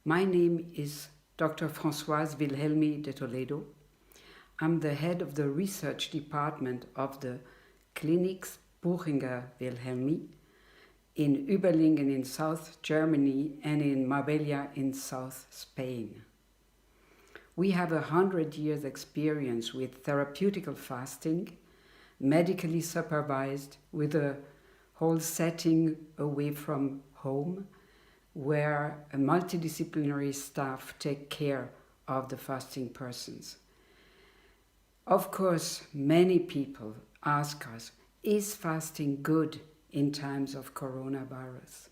My name is Dr. Françoise Wilhelmi de Toledo. I'm the head of the research department of the clinics Buchinger Wilhelmi in Überlingen in South Germany and in Marbella in South Spain. We have 100 years experience with therapeutical fasting, medically supervised with a whole setting away from home, where a multidisciplinary staff take care of the fasting persons. Of course, many people ask us, is fasting good in times of coronavirus?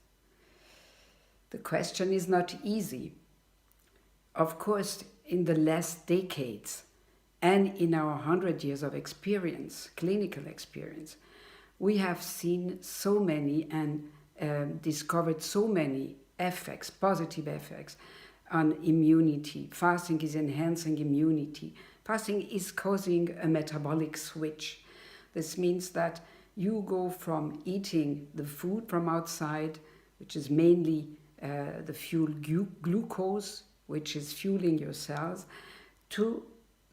The question is not easy. Of course, in the last decades and in our 100 years of experience, clinical experience, we have seen so many and discovered so many effects, positive effects on immunity. Fasting is enhancing immunity. Fasting is causing a metabolic switch. This means that you go from eating the food from outside, which is mainly the fuel glucose, which is fueling your cells, to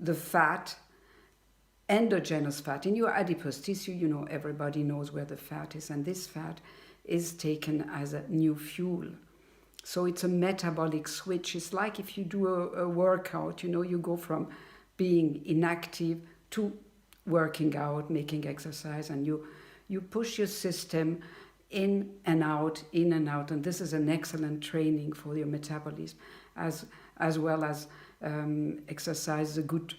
the fat, endogenous fat. In your adipose tissue, everybody knows where the fat is, and this fat is taken as a new fuel. So it's a metabolic switch. It's like if you do a workout, you go from being inactive to working out, making exercise, and you push your system in and out, and this is an excellent training for your metabolism, as well as exercise, a good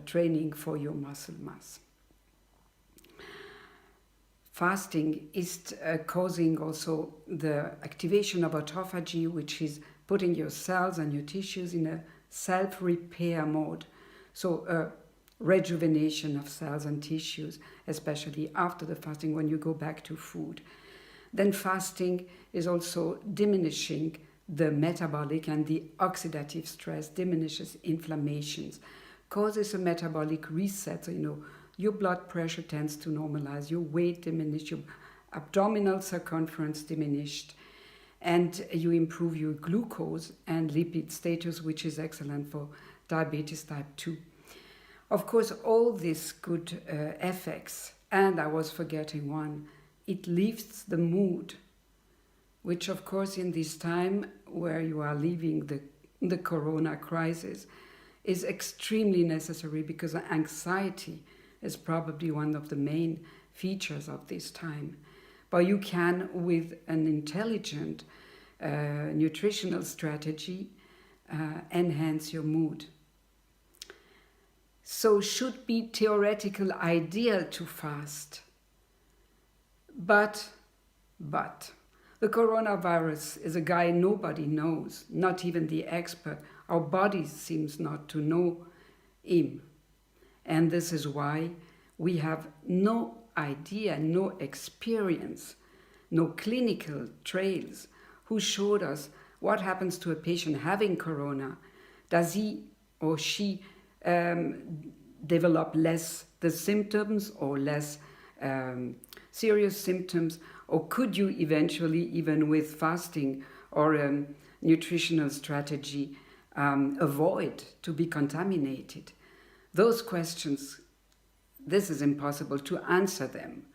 training for your muscle mass. Fasting is causing also the activation of autophagy, which is putting your cells and your tissues in a self-repair mode. So a rejuvenation of cells and tissues, especially after the fasting when you go back to food. Then fasting is also diminishing the metabolic and the oxidative stress, diminishes inflammations, causes a metabolic reset. So, your blood pressure tends to normalize, your weight diminishes, your abdominal circumference diminished, and you improve your glucose and lipid status, which is excellent for diabetes type 2. Of course, all these good effects, and I was forgetting one, it lifts the mood, which of course in this time where you are living the corona crisis is extremely necessary, because anxiety is probably one of the main features of this time. But you can, with an intelligent nutritional strategy, enhance your mood. So should be theoretical ideal to fast. But the coronavirus is a guy nobody knows, not even the expert. Our body seems not to know him. And this is why we have no idea, no experience, no clinical trails who showed us what happens to a patient having corona. Does he or she develop less the symptoms or less serious symptoms? Or could you eventually, even with fasting or a nutritional strategy, avoid to be contaminated? Those questions, this is impossible to answer them.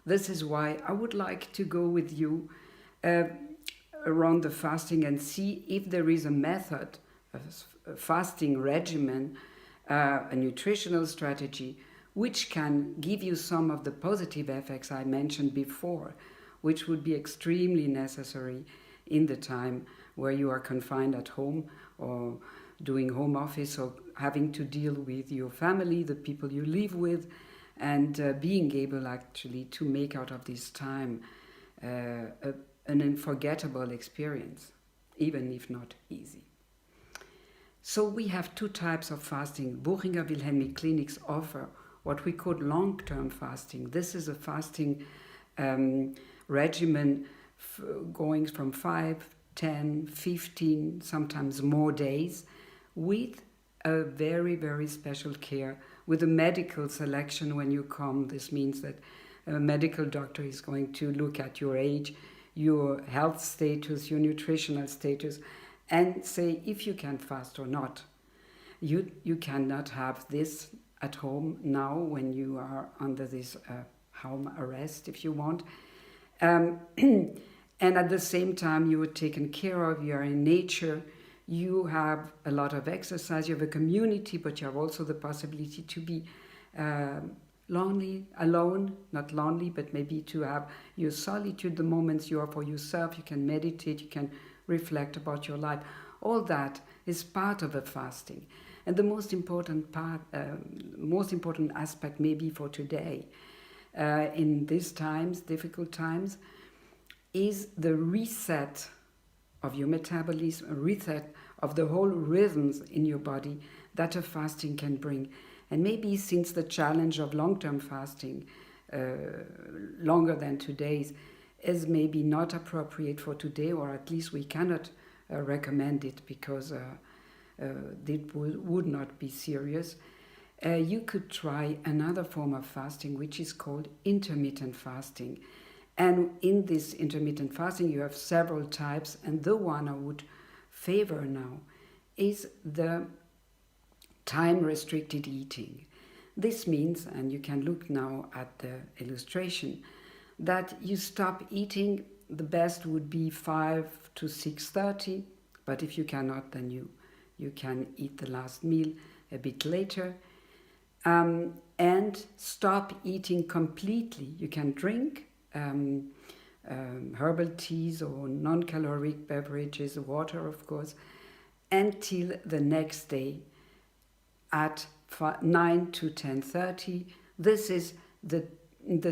This is why I would like to go with you around the fasting and see if there is a method, a fasting regimen, a nutritional strategy, which can give you some of the positive effects I mentioned before, which would be extremely necessary in the time where you are confined at home or doing home office or having to deal with your family, the people you live with, and being able actually to make out of this time an unforgettable experience, even if not easy. So we have two types of fasting. Buchinger Wilhelmi clinics offer what we call long-term fasting. This is a fasting regimen going from 5, 10, 15, sometimes more days, with a very, very special care, with a medical selection when you come. This means that a medical doctor is going to look at your age, your health status, your nutritional status, and say if you can fast or not. You cannot have this at home now when you are under this home arrest, if you want. And at the same time, you are taken care of, you are in nature, you have a lot of exercise, you have a community, but you have also the possibility to be lonely, alone, not lonely, but maybe to have your solitude, the moments you are for yourself, you can meditate, you can reflect about your life. All that is part of a fasting. And the most important aspect maybe for today, in these times, difficult times, is the reset of your metabolism, a reset of the whole rhythms in your body that a fasting can bring. And maybe since the challenge of long-term fasting, longer than today's, is maybe not appropriate for today, or at least we cannot recommend it because it would not be serious. You could try another form of fasting, which is called intermittent fasting. And in this intermittent fasting, you have several types, and the one I would favor now is the time-restricted eating. This means, and you can look now at the illustration, that you stop eating. The best would be 5 to 6:30, but if you cannot, then you can eat the last meal a bit later. And stop eating completely. You can drink herbal teas or non-caloric beverages, water of course, until the next day at 9 to 10:30. This is the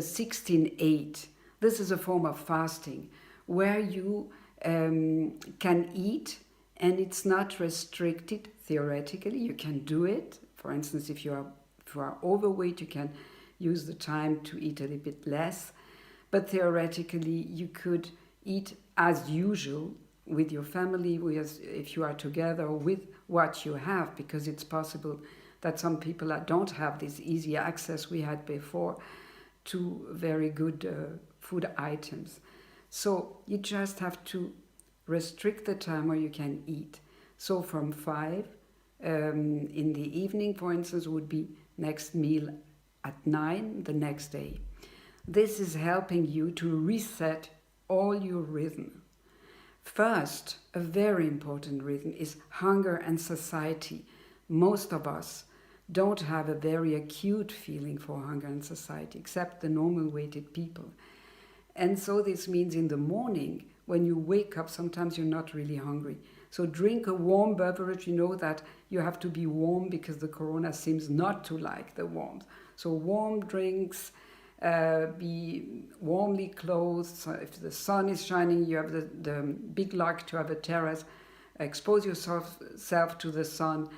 16-8. This is a form of fasting where you can eat, and it's not restricted. Theoretically, you can do it. For instance, if you are overweight, you can use the time to eat a little bit less. But theoretically, you could eat as usual with your family, if you are together, with what you have, because it's possible that some people don't have this easy access we had before to very good food items. So you just have to restrict the time where you can eat. So from 5 in the evening, for instance, would be next meal at 9 the next day. This is helping you to reset all your rhythm. First, a very important rhythm is hunger and satiety. Most of us don't have a very acute feeling for hunger and satiety, except the normal weighted people. And so this means in the morning, when you wake up, sometimes you're not really hungry. So drink a warm beverage. You know that you have to be warm because the corona seems not to like the warmth. So warm drinks, be warmly clothed. So if the sun is shining, you have the big luck to have a terrace. Expose yourself to the sun,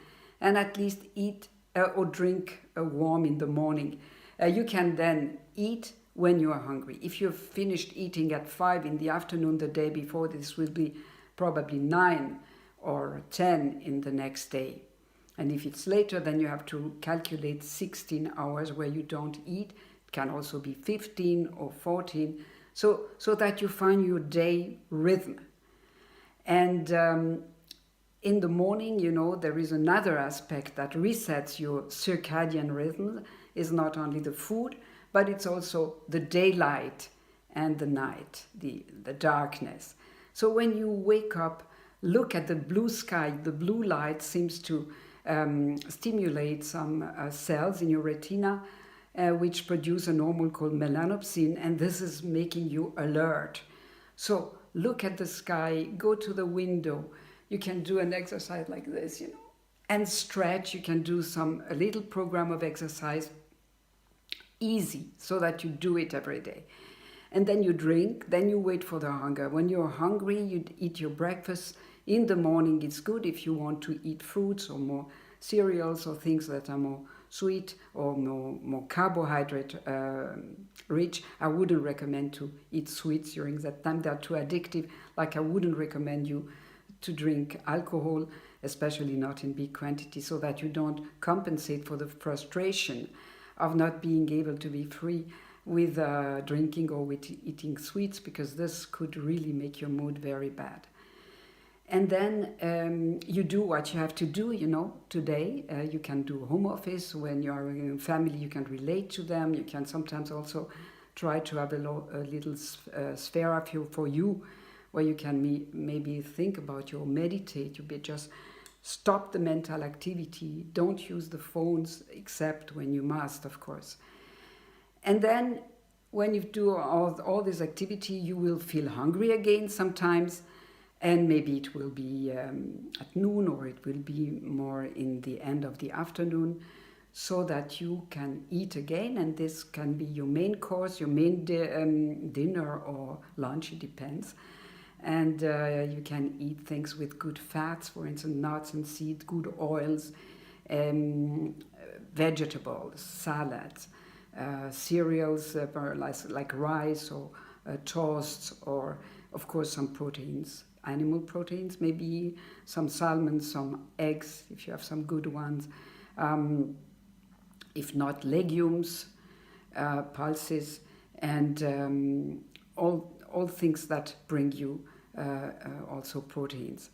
and at least eat or drink warm in the morning. You can then eat when you are hungry. If you've finished eating at 5 in the afternoon the day before, this will be probably 9 or 10 in the next day. And if it's later, then you have to calculate 16 hours where you don't eat. It can also be 15 or 14, so that you find your day rhythm. And in the morning, there is another aspect that resets your circadian rhythm. Is not only the food, but it's also the daylight and the night, the darkness. So when you wake up, look at the blue sky. The blue light seems to stimulate some cells in your retina, which produce a hormone called melanopsin, and this is making you alert. So look at the sky, go to the window. You can do an exercise like this, and stretch. You can do a little program of exercise, easy, so that you do it every day. And then you drink, then you wait for the hunger. When you're hungry, you eat your breakfast. In the morning, it's good if you want to eat fruits or more cereals or things that are more sweet or more carbohydrate rich. I wouldn't recommend to eat sweets during that time. They're too addictive. Like I wouldn't recommend you to drink alcohol, especially not in big quantity, so that you don't compensate for the frustration of not being able to be free with drinking or with eating sweets, because this could really make your mood very bad. And then you do what you have to do, today. You can do home office. When you are in family, you can relate to them. You can sometimes also try to have a little sphere for you, where you can maybe think about you or meditate. You just stop the mental activity. Don't use the phones except when you must, of course. And then when you do all this activity, you will feel hungry again sometimes. And maybe it will be at noon, or it will be more in the end of the afternoon, so that you can eat again. And this can be your main course, your main dinner or lunch, it depends. And you can eat things with good fats, for instance, nuts and seeds, good oils, vegetables, salads, cereals like rice or toasts, or of course some proteins. Animal proteins, maybe some salmon, some eggs, if you have some good ones. If not, legumes, pulses, and all things that bring you also proteins.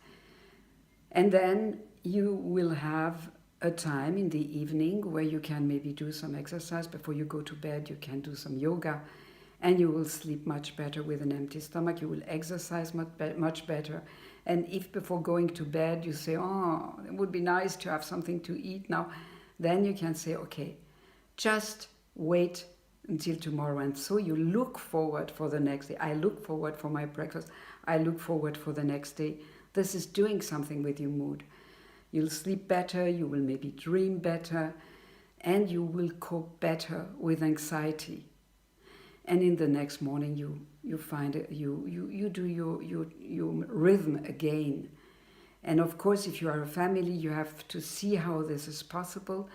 And then you will have a time in the evening where you can maybe do some exercise. Before you go to bed, you can do some yoga. And you will sleep much better with an empty stomach. You will exercise much better. And if before going to bed you say, oh, it would be nice to have something to eat now, then you can say, okay, just wait until tomorrow. And so you look forward for the next day. I look forward for my breakfast. I look forward for the next day. This is doing something with your mood. You'll sleep better. You will maybe dream better. And you will cope better with anxiety. And in the next morning, you find it, you do your rhythm again. And of course, if you are a family, you have to see how this is possible.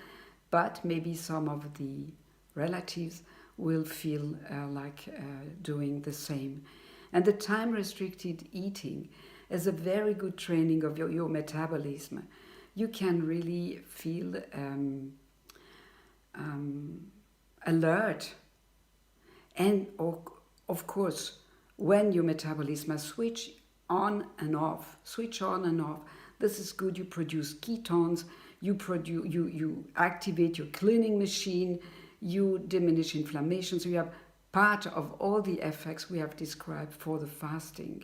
But maybe some of the relatives will feel like doing the same. And the time-restricted eating is a very good training of your metabolism. You can really feel alert. And of course, when your metabolism switch on and off, this is good. You produce ketones, you activate your cleaning machine, you diminish inflammation. So you have part of all the effects we have described for the fasting.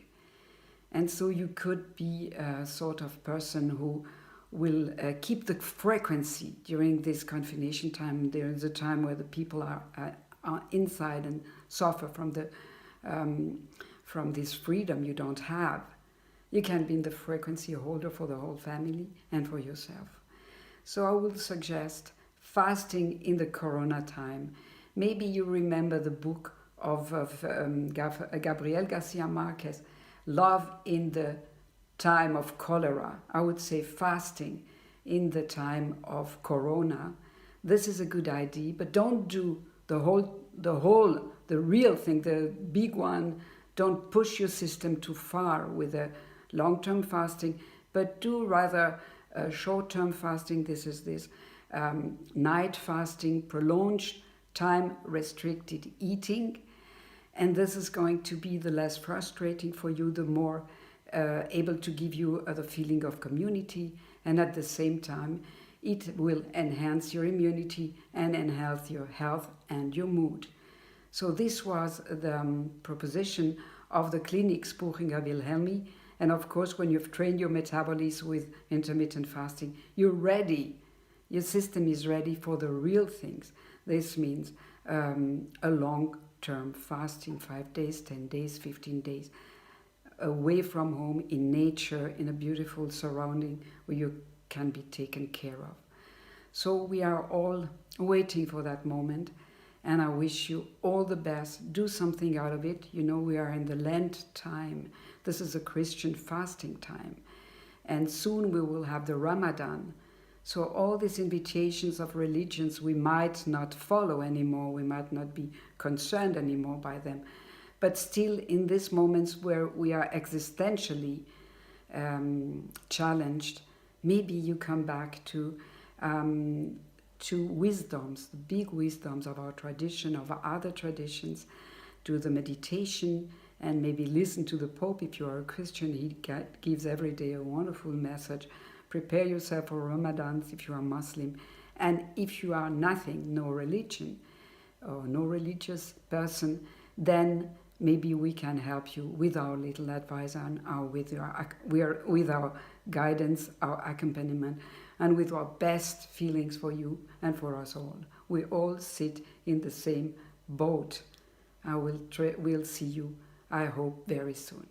And so you could be a sort of person who will keep the frequency during this confination time. There is a time where the people are inside and suffer from this freedom you don't have. You can be in the frequency holder for the whole family and for yourself. So I will suggest fasting in the Corona time. Maybe you remember the book of Gabriel Garcia Marquez, Love in the Time of Cholera. I would say fasting in the time of Corona. This is a good idea, but don't do the real thing, the big one. Don't push your system too far with a long-term fasting, but do rather short-term fasting. This is this night fasting, prolonged time-restricted eating. And this is going to be the less frustrating for you, the more able to give you the feeling of community. And at the same time, it will enhance your immunity and enhance your health and your mood. So this was the proposition of the clinics Buchinger Wilhelmi. And of course, when you've trained your metabolism with intermittent fasting, you're ready. Your system is ready for the real things. This means a long-term fasting, 5 days, 10 days, 15 days, away from home, in nature, in a beautiful surrounding where you can be taken care of. So we are all waiting for that moment, and I wish you all the best. Do something out of it. You know, we are in the Lent time. This is a Christian fasting time. And soon we will have the Ramadan. So all these invitations of religions we might not follow anymore. We might not be concerned anymore by them. But still, in these moments where we are existentially challenged, maybe you come back to wisdoms, the big wisdoms of our tradition, of our other traditions, to the meditation, and maybe listen to the Pope if you are a Christian. He gives every day a wonderful message. Prepare yourself for Ramadan if you are Muslim. And if you are nothing, no religion, or no religious person, then maybe we can help you with our little advice and with our guidance, our accompaniment, and with our best feelings for you and for us all. We all sit in the same boat. We'll see you, I hope, very soon.